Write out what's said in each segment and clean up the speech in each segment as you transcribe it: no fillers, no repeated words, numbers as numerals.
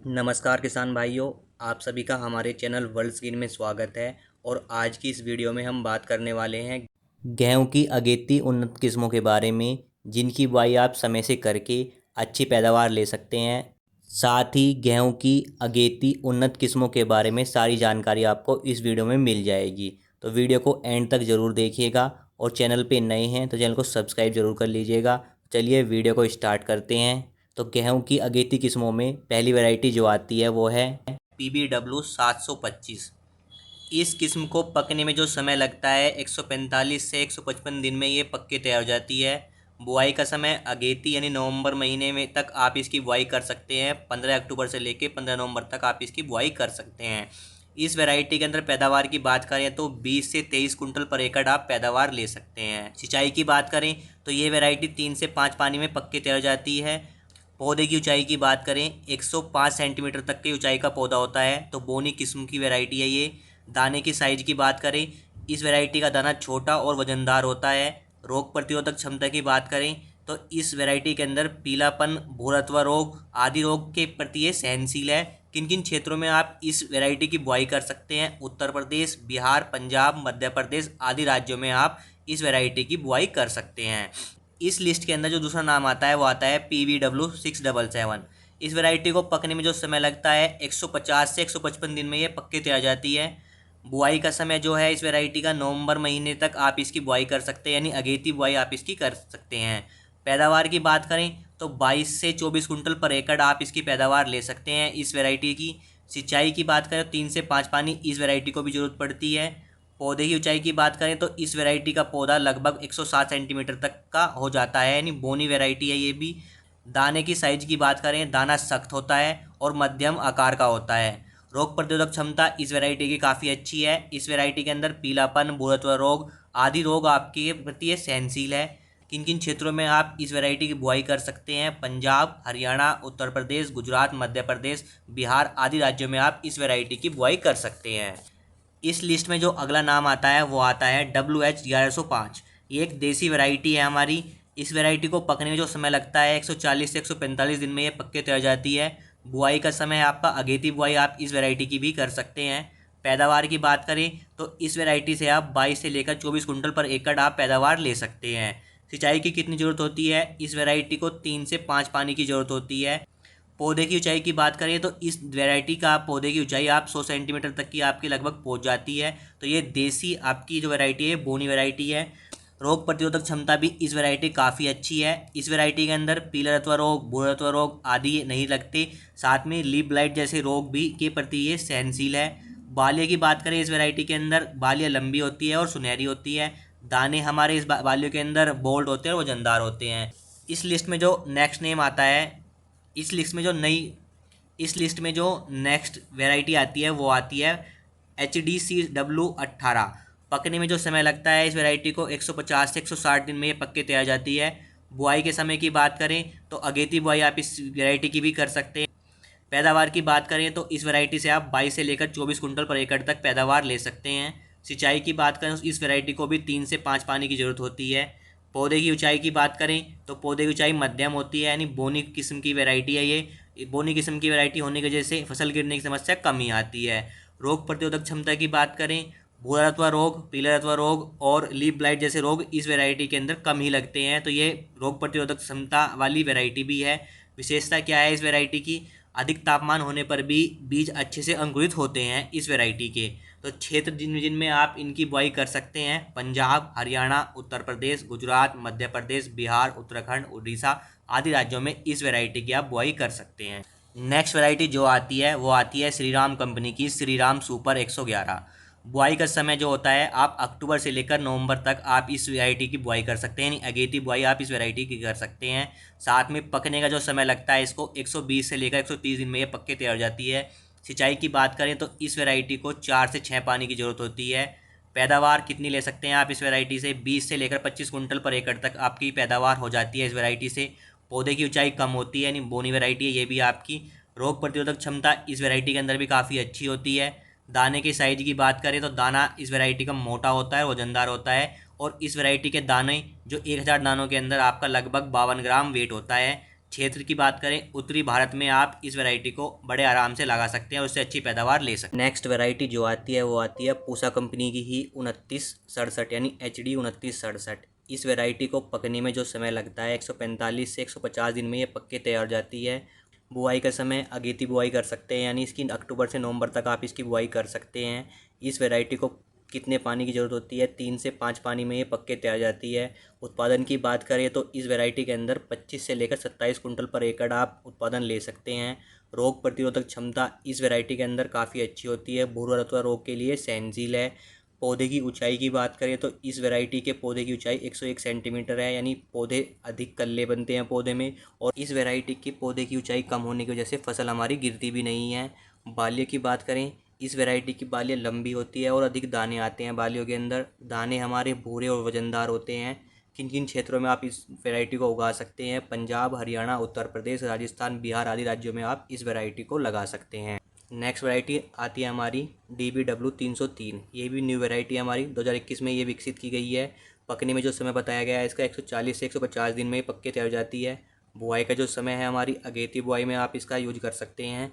नमस्कार किसान भाइयों, आप सभी का हमारे चैनल वर्ल्ड स्क्रीन में स्वागत है। और आज की इस वीडियो में हम बात करने वाले हैं गेहूं की अगेती उन्नत किस्मों के बारे में, जिनकी बुआई आप समय से करके अच्छी पैदावार ले सकते हैं। साथ ही गेहूं की अगेती उन्नत किस्मों के बारे में सारी जानकारी आपको इस वीडियो में मिल जाएगी। तो वीडियो को एंड तक ज़रूर देखिएगा और चैनल पे नए हैं तो चैनल को सब्सक्राइब ज़रूर कर लीजिएगा। चलिए वीडियो को स्टार्ट करते हैं। तो गेहूं की अगेती किस्मों में पहली वैरायटी जो आती है वो है PBW 725। इस किस्म को पकने में जो समय लगता है 145 से 155 दिन में ये पक के तैयार हो जाती है। बुआई का समय अगेती यानी नवंबर महीने में तक आप इसकी बुआई कर सकते हैं। 15 अक्टूबर से लेकर 15 नवंबर तक आप इसकी बुआई कर सकते हैं। इस वैरायटी के अंदर पैदावार की बात करें तो 20 से 23 कुंटल पर एकड़ आप पैदावार ले सकते हैं। सिंचाई की बात करें तो ये वैरायटी 3 से 5 पानी में पक के तैयार हो जाती है। पौधे की ऊंचाई की बात करें 105 सेंटीमीटर तक की ऊंचाई का पौधा होता है। तो बोनी किस्म की वैरायटी है ये। दाने की साइज की बात करें, इस वैरायटी का दाना छोटा और वजनदार होता है। रोग प्रतिरोधक क्षमता की बात करें तो इस वैरायटी के अंदर पीलापन, भूरत्वा रोग आदि रोग के प्रति ये सहनशील है। किन किन क्षेत्रों में आप इस वैरायटी की बुआई कर सकते हैं? उत्तर प्रदेश, बिहार, पंजाब, मध्य प्रदेश आदि राज्यों में आप इस वैरायटी की बुआई कर सकते हैं। इस लिस्ट के अंदर जो दूसरा नाम आता है वो आता है PBW 677। इस वैरायटी को पकने में जो समय लगता है 150 से 155 दिन में ये पक के तैयार हो जाती है। बुआई का समय जो है इस वैरायटी का नवंबर महीने तक आप इसकी बुआई कर सकते हैं, यानी अगेती बुआई आप इसकी कर सकते हैं। पैदावार की बात करें तो 22 से 24 कुंटल पर एकड़ आप इसकी पैदावार ले सकते हैं इस वैरायटी की। सिंचाई की बात करें तो 3 से 5 पानी इस वैरायटी को भी ज़रूरत पड़ती है। पौधे की ऊंचाई की बात करें तो इस वैरायटी का पौधा लगभग 107 सेंटीमीटर तक का हो जाता है, यानी बोनी वैरायटी है ये भी। दाने की साइज की बात करें, दाना सख्त होता है और मध्यम आकार का होता है। रोग प्रतिरोधक क्षमता इस वैरायटी की काफ़ी अच्छी है। इस वैरायटी के अंदर पीलापन, भूरत्वा रोग आदि रोग आपके प्रति ये सहनशील है। किन किन क्षेत्रों में आप इस वैरायटी की बुआई कर सकते हैं? पंजाब, हरियाणा, उत्तर प्रदेश, गुजरात, मध्य प्रदेश, बिहार आदि राज्यों में आप इस वैरायटी की बुआई कर सकते हैं। इस लिस्ट में जो अगला नाम आता है वो आता है WH 1105। ये एक देसी वैरायटी है हमारी। इस वैरायटी को पकने में जो समय लगता है 140 से 145 दिन में ये पक के तैयार हो जाती है। बुआई का समय आपका अगेती बुआई आप इस वैरायटी की भी कर सकते हैं। पैदावार की बात करें तो इस वैरायटी से आप 22 से लेकर 24 कुंटल पर एकड़ आप पैदावार ले सकते हैं। सिंचाई की कितनी ज़रूरत होती है? इस वैरायटी को 3 से 5 पानी की ज़रूरत होती है। पौधे की ऊंचाई की बात करें तो इस वैरायटी का पौधे की ऊंचाई आप 100 सेंटीमीटर तक की आपकी लगभग पहुंच जाती है। तो ये देसी आपकी जो वैरायटी है बोनी वैरायटी है। रोग प्रतिरोधक क्षमता भी इस वैरायटी काफ़ी अच्छी है। इस वैरायटी के अंदर पीला रत्वा रोग, भूरत्वा रोग आदि नहीं लगते। साथ में लीफ ब्लाइट जैसे रोग भी के प्रति ये सहनशील है। बाल्य की बात करें, इस वैरायटी के अंदर बाल्य लंबी होती है और सुनहरी होती है। दाने हमारे इस बाल्यों के अंदर बोल्ड होते हैं और वजनदार होते हैं। इस लिस्ट में जो नेक्स्ट नेम आता है, इस लिस्ट में जो नई इस लिस्ट में जो नेक्स्ट वैरायटी आती है वो आती है HDCW 18। पकने में जो समय लगता है इस वैरायटी को 150 से 160 दिन में ये पक के तैयार जाती है। बुआई के समय की बात करें तो अगेती बुआई आप इस वैरायटी की भी कर सकते हैं। पैदावार की बात करें तो इस वैरायटी से आप 22 से लेकर 24 कुंटल पर एकड़ तक पैदावार ले सकते हैं। सिंचाई की बात करें तो इस वैरायटी को भी 3 से 5 पानी की ज़रूरत होती है। पौधे की ऊंचाई की बात करें तो पौधे की ऊंचाई मध्यम होती है, यानी बोनी किस्म की वैरायटी है ये। बोनी किस्म की वैरायटी होने की वजह से फसल गिरने की समस्या कम ही आती है। रोग प्रतिरोधक क्षमता की बात करें, भूरा रत्वा रोग, पीला रत्वा रोग और लीफ ब्लाइट जैसे रोग इस वैरायटी के अंदर कम ही लगते हैं। तो ये रोग प्रतिरोधक क्षमता वाली वैरायटी भी है। विशेषता क्या है इस वैरायटी की? अधिक तापमान होने पर भी बीज अच्छे से अंकुरित होते हैं इस वैरायटी के। तो क्षेत्र जिनमें आप इनकी बुआई कर सकते हैं, पंजाब, हरियाणा, उत्तर प्रदेश, गुजरात, मध्य प्रदेश, बिहार, उत्तराखंड, उड़ीसा आदि राज्यों में इस वैरायटी की आप बुआई कर सकते हैं। नेक्स्ट वैरायटी जो आती है वो आती है श्रीराम कंपनी की श्रीराम सुपर 111। बुआई का समय जो होता है आप अक्टूबर से लेकर नवंबर तक आप इस वैरायटी की बुआई कर सकते हैं, यानी अगेती बुआई आप इस वैरायटी की कर सकते हैं। साथ में पकने का जो समय लगता है इसको 120 से लेकर 130 दिन में ये पक के तैयार हो जाती है। सिंचाई की बात करें तो इस वैरायटी को 4 से 6 पानी की ज़रूरत होती है। पैदावार कितनी ले सकते हैं आप इस वैरायटी से? 20 से लेकर 25 कुंटल पर एकड़ तक आपकी पैदावार हो जाती है इस वैरायटी से। पौधे की ऊंचाई कम होती है, यानी बोनी वैरायटी है ये भी आपकी। रोग प्रतिरोधक क्षमता इस वैरायटी के अंदर भी काफ़ी अच्छी होती है। दाने के साइज की बात करें तो दाना इस वैरायटी का मोटा होता है, वजनदार होता है। और इस वैरायटी के दाने जो 1000 दानों के अंदर आपका लगभग 52 ग्राम वेट होता है। क्षेत्र की बात करें, उत्तरी भारत में आप इस वैरायटी को बड़े आराम से लगा सकते हैं और उससे अच्छी पैदावार ले सकते हैं। नेक्स्ट वैरायटी जो आती है वो आती है पूसा कंपनी की ही 2967 यानी HD 2967। इस वैरायटी को पकने में जो समय लगता है 145 से 150 दिन में ये पक के तैयार हो जाती है। बुआई का समय अगेती बुआई कर सकते हैं, यानी इसकी अक्टूबर से नवंबर तक आप इसकी बुआई कर सकते हैं। इस वैरायटी को कितने पानी की ज़रूरत होती है, 3 से 5 पानी में ये पक के तैयार जाती है। उत्पादन की बात करें तो इस वैरायटी के अंदर 25 से लेकर 27 कुंटल पर एकड़ आप उत्पादन ले सकते हैं। रोग प्रतिरोधक क्षमता इस वैरायटी के अंदर काफ़ी अच्छी होती है। भूरा रतुआ रोग के लिए सहनशील है। पौधे की ऊंचाई की बात करें तो इस वैरायटी के पौधे की ऊंचाई 101 सेंटीमीटर है, यानी पौधे अधिक कल्ले बनते हैं पौधे में। और इस वैरायटी के पौधे की ऊंचाई कम होने की वजह से फसल हमारी गिरती भी नहीं है। बाल्य की बात करें, इस वैरायटी की बाल्य लंबी होती है और अधिक दाने आते हैं बालियों के अंदर। दाने हमारे भूरे और वजनदार होते हैं। किन किन क्षेत्रों में आप इस वैरायटी को उगा सकते हैं? पंजाब, हरियाणा, उत्तर प्रदेश, राजस्थान, बिहार आदि राज्यों में आप इस वैरायटी को लगा सकते हैं। नेक्स्ट वैरायटी आती है हमारी DBW 303। ये भी न्यू वैरायटी हमारी 2021 में ये विकसित की गई है। पकने में जो समय बताया गया है इसका 140 से 150 दिन में ये पक के तैयार हो जाती है। बुआई का जो समय है हमारी अगेती बुआई में आप इसका यूज कर सकते हैं।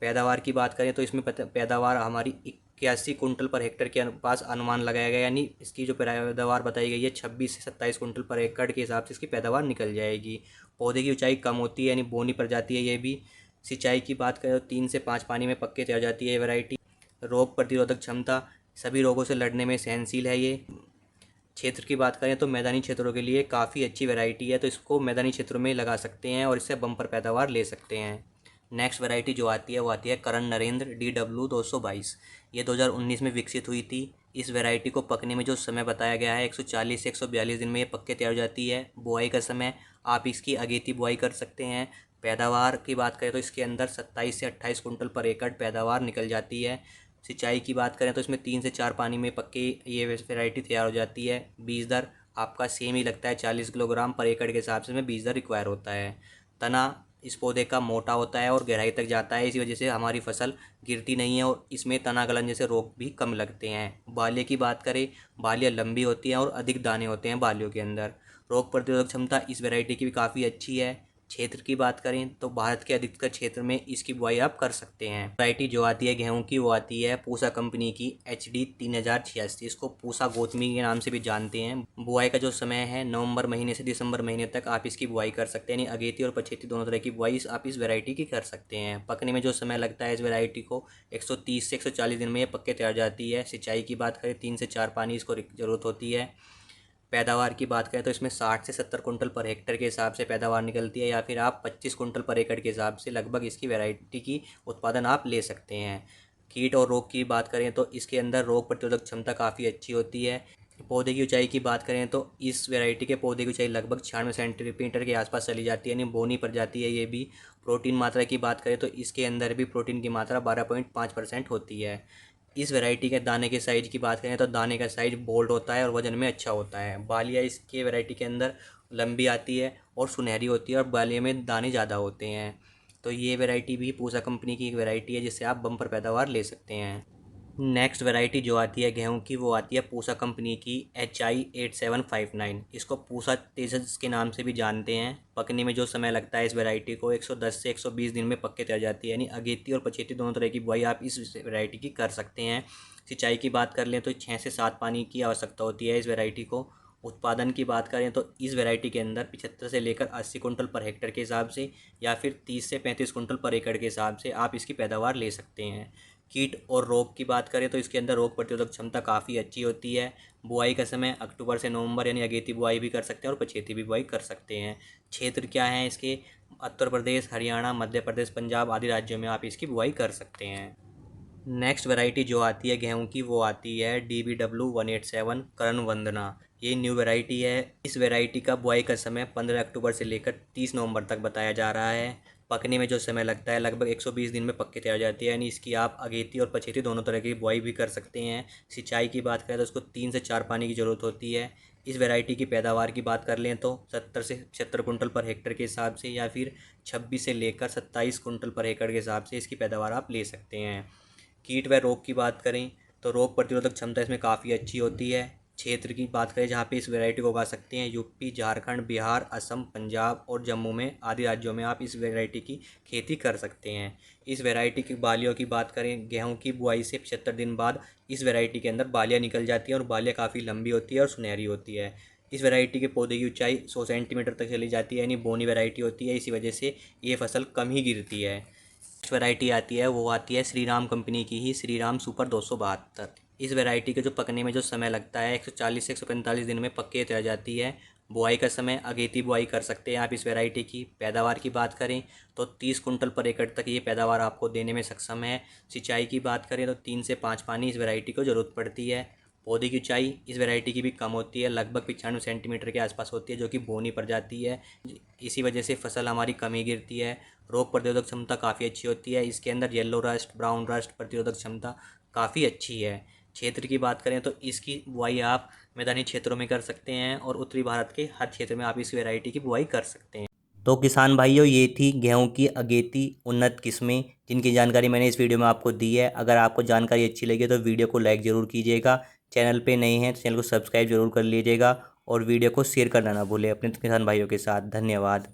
पैदावार की बात करें तो इसमें पैदावार हमारी 81 कुंटल पर हेक्टर के पास अनुमान लगाया गया, यानी इसकी जो पैदावार बताई गई है 26 से 27 कुंटल पर एकड़ के हिसाब से इसकी पैदावार निकल जाएगी। पौधे की ऊंचाई कम होती है, यानी बोनी पर जाती है ये भी। सिंचाई की बात करें तो 3 से 5 पानी में पक के तैयार जाती है ये वैरायटी। रोग प्रतिरोधक क्षमता, सभी रोगों से लड़ने में सहनशील है ये। क्षेत्र की बात करें तो मैदानी क्षेत्रों के लिए काफ़ी अच्छी वैरायटी है, तो इसको मैदानी क्षेत्रों में लगा सकते हैं और इससे बम्पर पैदावार ले सकते हैं। नेक्स्ट वैरायटी जो आती है वो आती है करण नरेंद्र DW 222। ये 2019 में विकसित हुई थी। इस वैरायटी को पकने में जो समय बताया गया है 140 से 142 दिन में ये पक के तैयार हो जाती है। बुआई का समय आप इसकी अगेती बुआई कर सकते हैं। पैदावार की बात करें तो इसके अंदर 27 से 28 कुंटल पर एकड़ पैदावार निकल जाती है। सिंचाई की बात करें तो इसमें 3 से 4 पानी में पक के ये वैरायटी तैयार हो जाती है। बीज दर आपका सेम ही लगता है, 40 किलोग्राम पर एकड़ के हिसाब से इसमें बीज दर रिक्वायर होता है। तना इस पौधे का मोटा होता है और गहराई तक जाता है, इसी वजह से हमारी फसल गिरती नहीं है और इसमें तना गलन जैसे रोग भी कम लगते हैं। बाल्य की बात करें, बाल्य लंबी होती है और अधिक दाने होते हैं बालियों के अंदर। रोग प्रतिरोधक क्षमता इस वैरायटी की भी काफ़ी अच्छी है। क्षेत्र की बात करें तो भारत के अधिकतर क्षेत्र में इसकी बुआई आप कर सकते हैं। वैरायटी जो आती है गेहूं की वो आती है पूसा कंपनी की HD 3086। इसको पूसा गौतमी के नाम से भी जानते हैं। बुआई का जो समय है नवंबर महीने से दिसंबर महीने तक आप इसकी बुआई कर सकते हैं, यानी अगेती और पछेती दोनों तरह की बुआई आप इस वैरायटी की कर सकते हैं। पकने में जो समय लगता है इस वैरायटी को 130 से 140 दिन में ये पक के तैयार जाती है। सिंचाई की बात करें 3 से 4 पानी इसको ज़रूरत होती है। पैदावार की बात करें तो इसमें 60 से 70 कुंटल पर हेक्टर के हिसाब से पैदावार निकलती है, या फिर आप 25 कुंटल पर एकड़ के हिसाब से लगभग इसकी वैरायटी की उत्पादन आप ले सकते हैं। कीट और रोग की बात करें तो इसके अंदर रोग प्रतिरोधक क्षमता काफ़ी अच्छी होती है। पौधे की ऊंचाई की बात करें तो इस वैरायटी के पौधे की ऊंचाई लगभग 96 सेंटीमीटर के आसपास चली जाती है, यानी बोनी पर जाती है ये भी। प्रोटीन मात्रा की बात करें तो इसके अंदर भी प्रोटीन की मात्रा 12.5% होती है। इस वैरायटी के दाने के साइज़ की बात करें तो दाने का साइज़ बोल्ड होता है और वज़न में अच्छा होता है। बालियाँ इसके वैरायटी के अंदर लंबी आती है और सुनहरी होती है और बालियों में दाने ज़्यादा होते हैं। तो ये वैरायटी भी पूसा कंपनी की एक वैरायटी है जिससे आप बम्पर पैदावार ले सकते हैं। नेक्स्ट वैरायटी जो आती है गेहूं की वो आती है पूसा कंपनी की HI 8759। इसको पूसा तेजस के नाम से भी जानते हैं। पकने में जो समय लगता है इस वैरायटी को 110 से 120 दिन में पक के तैयार जाती है, यानी अगेती और पछेती दोनों तरह की बुआई आप इस वैरायटी की कर सकते हैं। सिंचाई की बात कर लें तो 6 से 7 पानी की आवश्यकता होती है इस वैरायटी को। उत्पादन की बात करें तो इस वैरायटी के अंदर 75 से लेकर 80 कुंटल पर हेक्टर के हिसाब से, या फिर 30 से 35 कुंटल पर एकड़ के हिसाब से आप इसकी पैदावार ले सकते हैं। कीट और रोग की बात करें तो इसके अंदर रोग प्रतिरोधक क्षमता काफ़ी अच्छी होती है। बुआई का समय अक्टूबर से नवंबर, यानी अगेती बुआई भी कर सकते हैं और पछेती भी बुआई कर सकते हैं। क्षेत्र क्या है इसके? उत्तर प्रदेश, हरियाणा, मध्य प्रदेश, पंजाब आदि राज्यों में आप इसकी बुआई कर सकते हैं। नेक्स्ट वैरायटी जो आती है गेहूं की वो आती है DBW 187 करण वंदना। ये न्यू वैरायटी है। इस वैरायटी का बुआई का समय 15 अक्टूबर से लेकर 30 नवंबर तक बताया जा रहा है। पकने में जो समय लगता है लगभग 120 दिन में पक के तैयार जाती है, यानी इसकी आप अगेती और पछेती दोनों तरह की बुआई भी कर सकते हैं। सिंचाई की बात करें तो उसको 3 से 4 पानी की ज़रूरत होती है। इस वैरायटी की पैदावार की बात कर लें तो 70 से 76 कुंटल पर हेक्टर के हिसाब से, या फिर 26 से लेकर 27 कुंटल पर एकड़ के हिसाब से इसकी पैदावार आप ले सकते हैं। कीट व रोग की बात करें तो रोग प्रतिरोधक क्षमता इसमें काफ़ी अच्छी होती है। क्षेत्र की बात करें जहाँ पे इस वैरायटी को उगा सकते हैं, यूपी, झारखंड, बिहार, असम, पंजाब और जम्मू में आदि राज्यों में आप इस वैरायटी की खेती कर सकते हैं। इस वैरायटी की बालियों की बात करें, गेहूं की बुआई से 75 दिन बाद इस वैरायटी के अंदर बालियाँ निकल जाती हैं और बालियाँ काफ़ी लंबी होती है और सुनहरी होती है। इस वैरायटी के पौधे की ऊंचाई 100 सेंटीमीटर तक चली जाती है, यानी बोनी वैरायटी होती है, इसी वजह से ये फसल कम ही गिरती है। वैरायटी आती है वो आती है श्री राम कंपनी की ही, श्री राम सुपर 272। इस वैरायटी के जो पकने में जो समय लगता है 140 से 145 दिन में पक्के तैयार जाती है। बुआई का समय अगेती बुआई कर सकते हैं आप इस वैरायटी की। पैदावार की बात करें तो 30 कुंटल पर एकड़ तक ये पैदावार आपको देने में सक्षम है। सिंचाई की बात करें तो 3 से 5 पानी इस वैरायटी को ज़रूरत पड़ती है। पौधे की ऊंचाई इस वैरायटी की भी कम होती है, लगभग 95 सेंटीमीटर के आसपास होती है, जो कि बोनी पड़ जाती है। इसी वजह से फसल हमारी कम ही गिरती है। रोग प्रतिरोधक क्षमता काफ़ी अच्छी होती है। इसके अंदर येलो रस्ट, ब्राउन रस्ट प्रतिरोधक क्षमता काफ़ी अच्छी है। क्षेत्र की बात करें तो इसकी बुआई आप मैदानी क्षेत्रों में कर सकते हैं और उत्तरी भारत के हर क्षेत्र में आप इस वैरायटी की बुआई कर सकते हैं। तो किसान भाइयों, ये थी गेहूं की अगेती उन्नत किस्में, जिनकी जानकारी मैंने इस वीडियो में आपको दी है। अगर आपको जानकारी अच्छी लगी तो वीडियो को लाइक ज़रूर कीजिएगा। चैनल पे नए हैं तो चैनल को सब्सक्राइब जरूर कर लीजिएगा और वीडियो को शेयर करना ना भूलें अपने किसान भाइयों के साथ। धन्यवाद।